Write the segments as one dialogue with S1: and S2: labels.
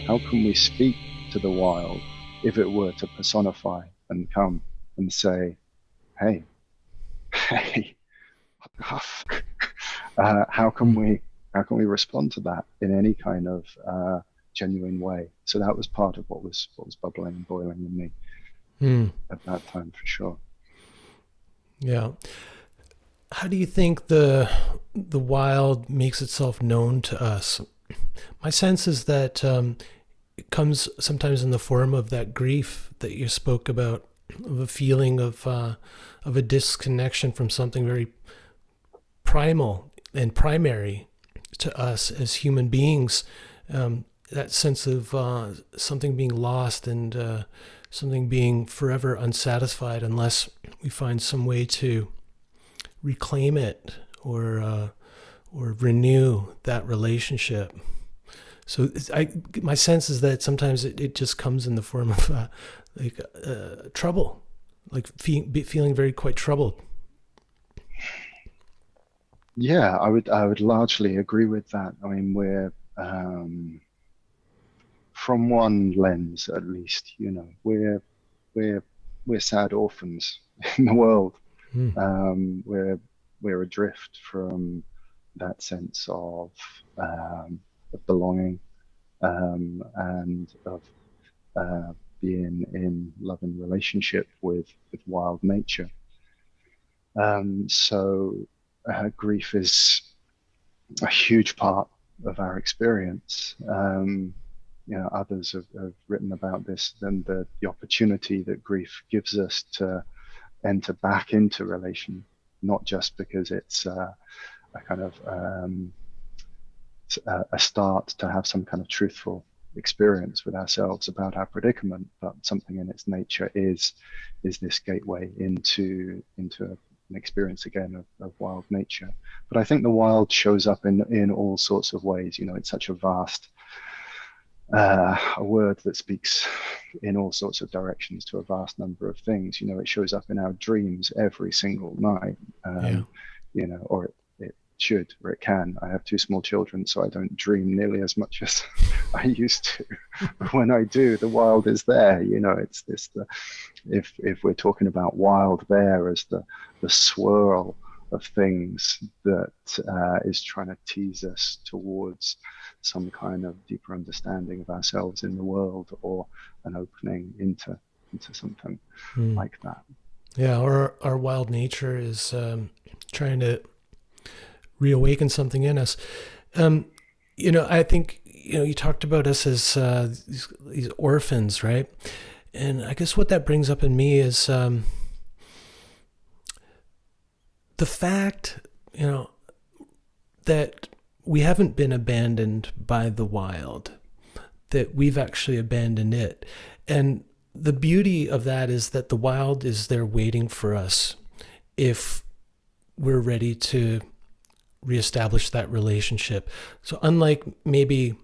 S1: How can we speak to the wild if it were to personify and come and say, "Hey, hey, huff." How can we respond to that in any kind of genuine way? So that was part of what was bubbling and boiling in me
S2: Hmm.
S1: at that time, for sure.
S2: Yeah. How do you think the wild makes itself known to us? My sense is that it comes sometimes in the form of that grief that you spoke about, of a feeling of a disconnection from something very primal and primary to us as human beings. That sense of something being lost and something being forever unsatisfied unless we find some way to reclaim it or renew that relationship. So my sense is that sometimes it just comes in the form of trouble, like feeling very quite troubled.
S1: Yeah, I would largely agree with that. I mean, we're from one lens at least, we're we're sad orphans in the world.
S2: Hmm.
S1: We're adrift from that sense of belonging, and of being in loving relationship with wild nature. So grief is a huge part of our experience. Others have written about this, and the opportunity that grief gives us to enter back into relation, not just because it's a kind of a start to have some kind of truthful experience with ourselves about our predicament, but something in its nature is this gateway into an experience again of wild nature. But I think the wild shows up in all sorts of ways. It's such a vast a word that speaks in all sorts of directions to a vast number of things. It shows up in our dreams every single night,
S2: Yeah.
S1: or it should, or it can. I have two small children, so I don't dream nearly as much as I used to. But when I do, the wild is there. It's if we're talking about wild there as the swirl of things that is trying to tease us towards some kind of deeper understanding of ourselves in the world, or an opening into something
S2: Hmm.
S1: like that.
S2: Yeah. Or our wild nature is trying to reawaken something in us. Um, I think you talked about us as these orphans, right? And I guess what that brings up in me is the fact, that we haven't been abandoned by the wild, that we've actually abandoned it. And the beauty of that is that the wild is there waiting for us if we're ready to reestablish that relationship. So, unlike maybe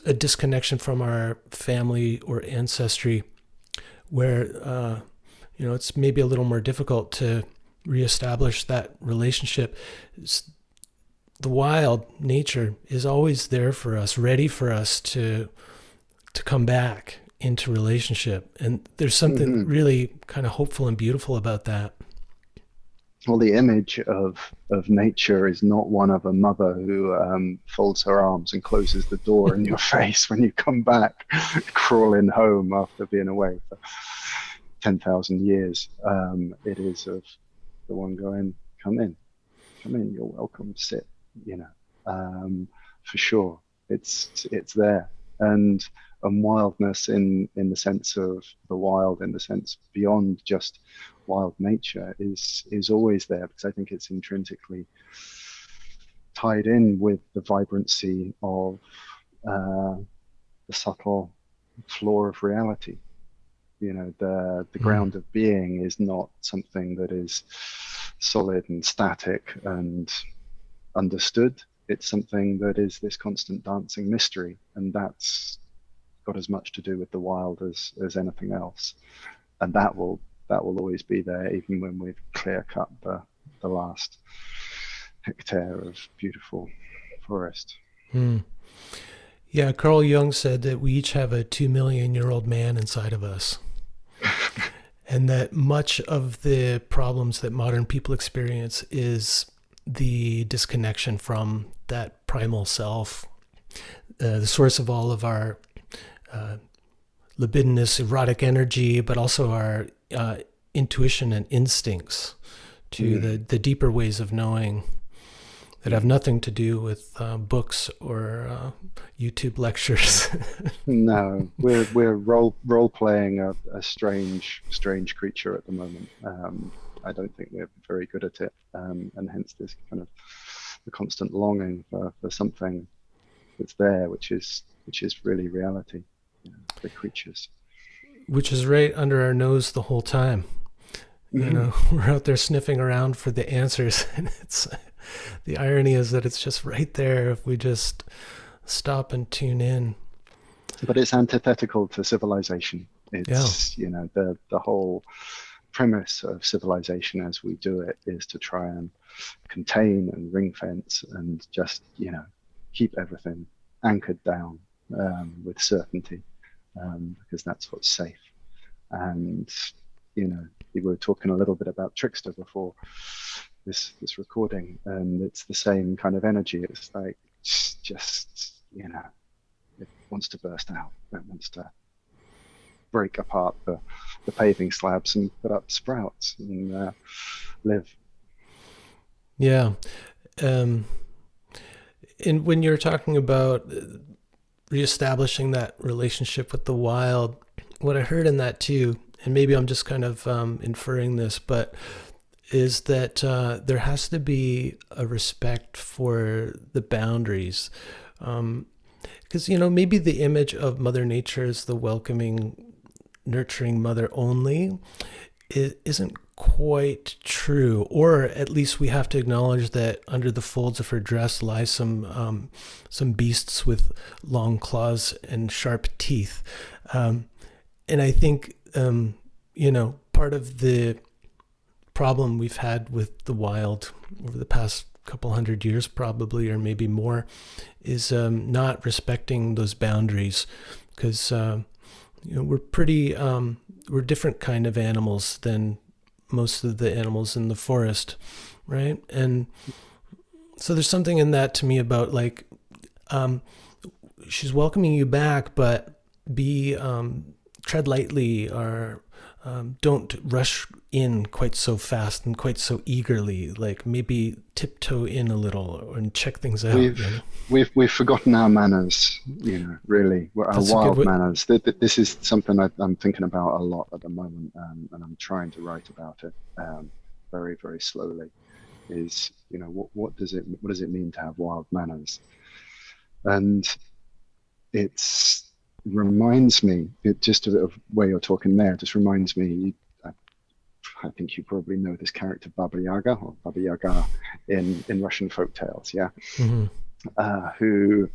S2: a disconnection from our family or ancestry, where it's maybe a little more difficult to reestablish that relationship, the wild nature is always there for us, ready for us to come back into relationship. And there's something
S1: Mm-hmm.
S2: really kind of hopeful and beautiful about that.
S1: Well, the image of nature is not one of a mother who folds her arms and closes the door in your face when you come back, crawling home after being away for 10,000 years. It is of the one going, "Come in, come in, you're welcome, sit," you know, for sure. It's there. And wildness in the sense of the wild, in the sense beyond just wild nature, is always there, because I think it's intrinsically tied in with the vibrancy of uh, the subtle floor of reality. The
S2: Mm.
S1: ground of being is not something that is solid and static and understood. It's something that is this constant dancing mystery, and that's got as much to do with the wild as anything else. And that will always be there, even when we've clear cut the last hectare of beautiful forest.
S2: Mm. Yeah, Carl Jung said that we each have a 2 million-year-old man inside of us, and that much of the problems that modern people experience is the disconnection from that primal self, the source of all of our libidinous, erotic energy, but also our intuition and instincts to
S1: Mm.
S2: the deeper ways of knowing that have nothing to do with books or YouTube lectures.
S1: No, we're role playing a strange creature at the moment. I don't think we're very good at it, and hence this kind of the constant longing for something that's there, which is really reality, the creatures.
S2: Which is right under our nose the whole time. You
S1: Hmm.
S2: know, we're out there sniffing around for the answers, and it's the irony is that it's just right there if we just stop and tune in.
S1: But it's antithetical to civilization.
S2: Yeah.
S1: It's, the whole premise of civilization as we do it is to try and contain and ring fence and just, keep everything anchored down, with certainty, because that's what's safe. And, we were talking a little bit about Trickster before this recording, and it's the same kind of energy. It's like just, it wants to burst out. It wants to break apart the paving slabs and put up sprouts and live.
S2: Yeah. Um, and when you're talking about reestablishing that relationship with the wild, what I heard in that too, and maybe I'm just kind of inferring this, but is that there has to be a respect for the boundaries. Because, maybe the image of Mother Nature as the welcoming, nurturing mother only it isn't quite true, or at least we have to acknowledge that under the folds of her dress lie some beasts with long claws and sharp teeth, and I think part of the problem we've had with the wild over the past couple 100 years, probably, or maybe more, is not respecting those boundaries, because we're pretty we're different kind of animals than most of the animals in the forest, right? And so there's something in that to me about like um, she's welcoming you back, but be tread lightly, or don't rush in quite so fast and quite so eagerly. Like maybe tiptoe in a little and check things out.
S1: We've we've forgotten our manners, really, our
S2: That's a good
S1: wild
S2: way.
S1: manners. This is something I'm thinking about a lot at the moment, and I'm trying to write about it, very, very slowly. Is, what does it mean to have wild manners? And it's reminds me, just a bit of where you're talking there, just reminds me. I think you probably know this character Baba Yaga, or Baba Yaga in Russian folk tales, yeah,
S2: Mm-hmm.
S1: who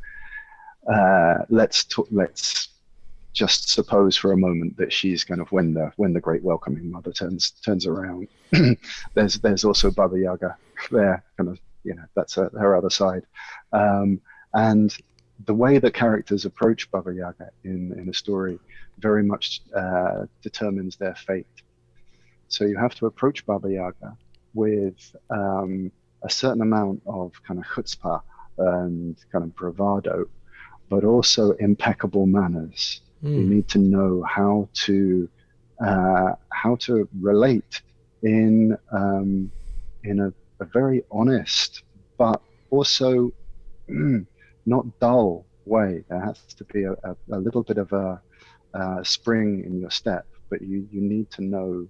S1: let's just suppose for a moment that she's kind of when the great welcoming mother turns around. there's also Baba Yaga there, kind of, that's her other side, and the way that characters approach Baba Yaga in a story very much determines their fate. So you have to approach Baba Yaga with a certain amount of kind of chutzpah and kind of bravado, but also impeccable manners. You
S2: Mm.
S1: need to know how to relate in in a very honest, but also not dull way. There has to be a little bit of a spring in your step, but you need to know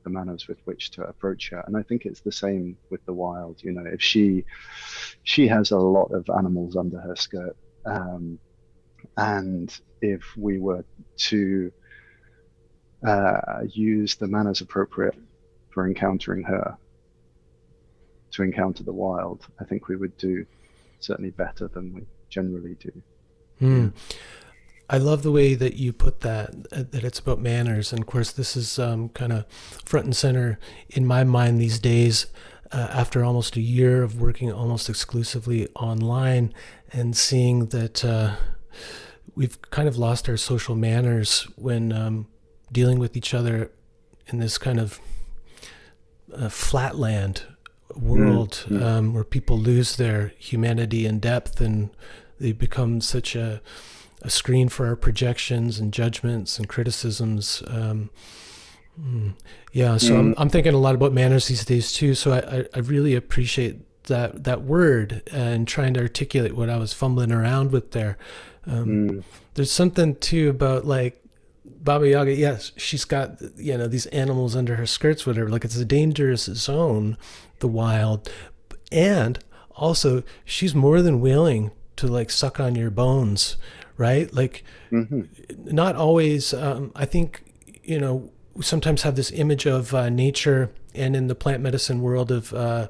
S1: the manners with which to approach her. And I think it's the same with the wild. If she has a lot of animals under her skirt, and if we were to use the manners appropriate for encountering her to encounter the wild, I think we would do certainly better than we generally do. Yeah.
S2: Mm. I love the way that you put that it's about manners. And of course, this is kind of front and center in my mind these days, after almost a year of working almost exclusively online and seeing that we've kind of lost our social manners when dealing with each other in this kind of flatland world, where people lose their humanity and depth, and they become such a screen for our projections and judgments and criticisms. So I'm thinking a lot about manners these days too. So I really appreciate that word and trying to articulate what I was fumbling around with there. There's something too about like Baba Yaga. Yes, she's got these animals under her skirts, whatever. Like it's a dangerous zone, the wild, and also she's more than willing to like suck on your bones, right? Like not always. I think we sometimes have this image of nature, and in the plant medicine world of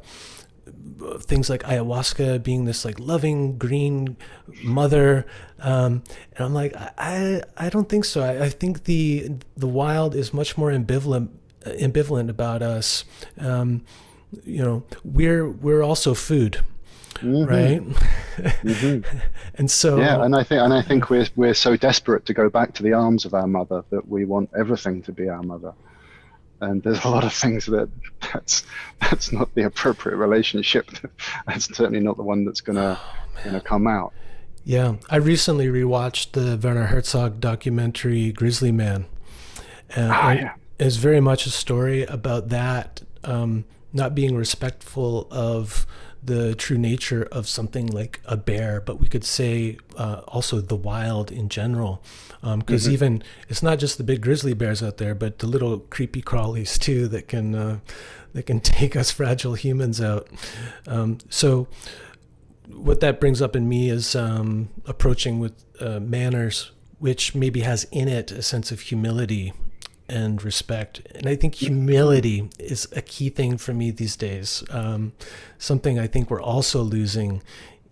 S2: things like ayahuasca being this like loving green mother, and I'm like, I don't think so. I think the wild is much more ambivalent about us. We're also food, right? And so
S1: and I think we're so desperate to go back to the arms of our mother that we want everything to be our mother. And there's a lot of things that's not the appropriate relationship. That's certainly not the one that's gonna come out.
S2: Yeah, I recently rewatched the Werner Herzog documentary Grizzly Man, and it's very much a story about that, not being respectful of the true nature of something like a bear, but we could say also the wild in general, because even it's not just the big grizzly bears out there, but the little creepy crawlies too that can take us fragile humans out. So what that brings up in me is approaching with manners, which maybe has in it a sense of humility and respect. And I think humility is a key thing for me these days. Something I think we're also losing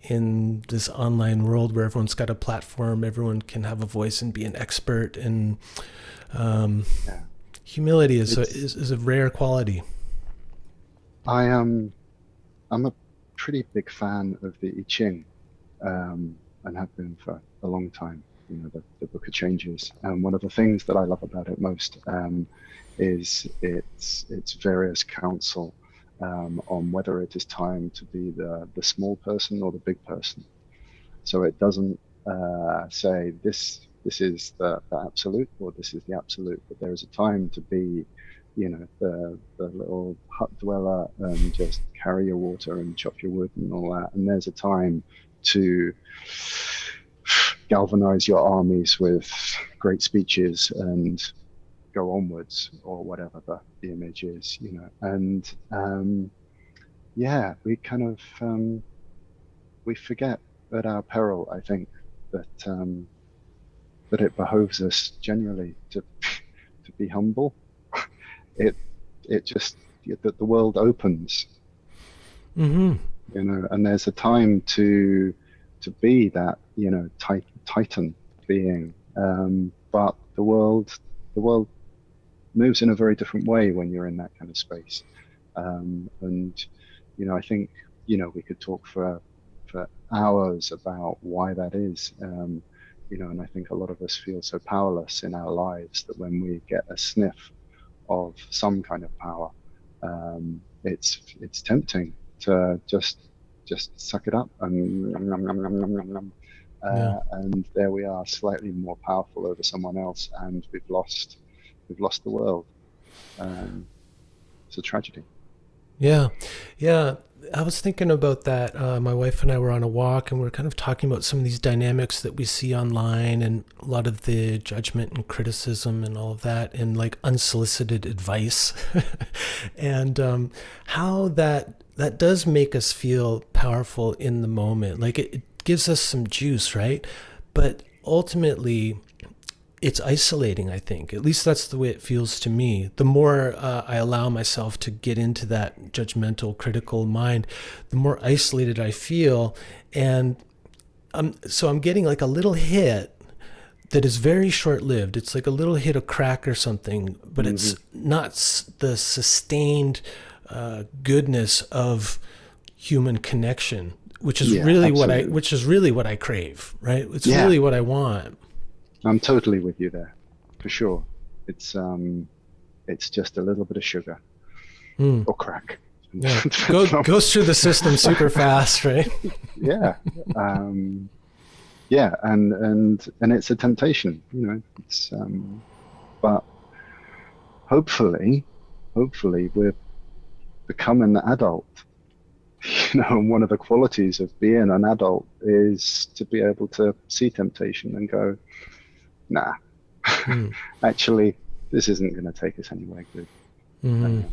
S2: in this online world where everyone's got a platform, everyone can have a voice and be an expert. And humility is a rare quality.
S1: I'm a pretty big fan of the I Ching, and have been for a long time. The Book of Changes. And one of the things that I love about it most is its various counsel on whether it is time to be the small person or the big person. So it doesn't say this is the absolute or this is the absolute, but there is a time to be, the little hut dweller and just carry your water and chop your wood and all that. And there's a time to galvanize your armies with great speeches and go onwards, or whatever the image is, and we kind of we forget at our peril, I think, that it behoves us generally to be humble. It just that the world opens, and there's a time to be that titan being, but the world moves in a very different way when you're in that kind of space, and I think we could talk for hours about why that is, and I think a lot of us feel so powerless in our lives that when we get a sniff of some kind of power, it's tempting to just suck it up and and there we are, slightly more powerful over someone else, and we've lost the world. It's a tragedy.
S2: Yeah. I was thinking about that. My wife and I were on a walk, and we are kind of talking about some of these dynamics that we see online, and a lot of the judgment and criticism and all of that, and like unsolicited advice, and how that does make us feel powerful in the moment. Like it gives us some juice, right? But ultimately, it's isolating, I think. At least that's the way it feels to me. The more I allow myself to get into that judgmental, critical mind, the more isolated I feel. And so I'm getting like a little hit that is very short-lived. It's like a little hit of crack or something, but
S1: Hmm.
S2: it's not the sustained goodness of human connection, which is
S1: Yeah,
S2: really
S1: absolutely.
S2: what I crave, right? It's
S1: Yeah,
S2: really what I want.
S1: I'm totally with you there, for sure. It's just a little bit of sugar
S2: Mm,
S1: or crack.
S2: yeah, goes through the system super fast, right?
S1: Yeah, um, yeah, and it's a temptation, you know. But hopefully, hopefully, we're becoming an adult. You know, and one of the qualities of being an adult is to be able to see temptation and go, nah,
S2: Mm,
S1: actually, this isn't going to take us anywhere good.
S2: mm.
S1: Um,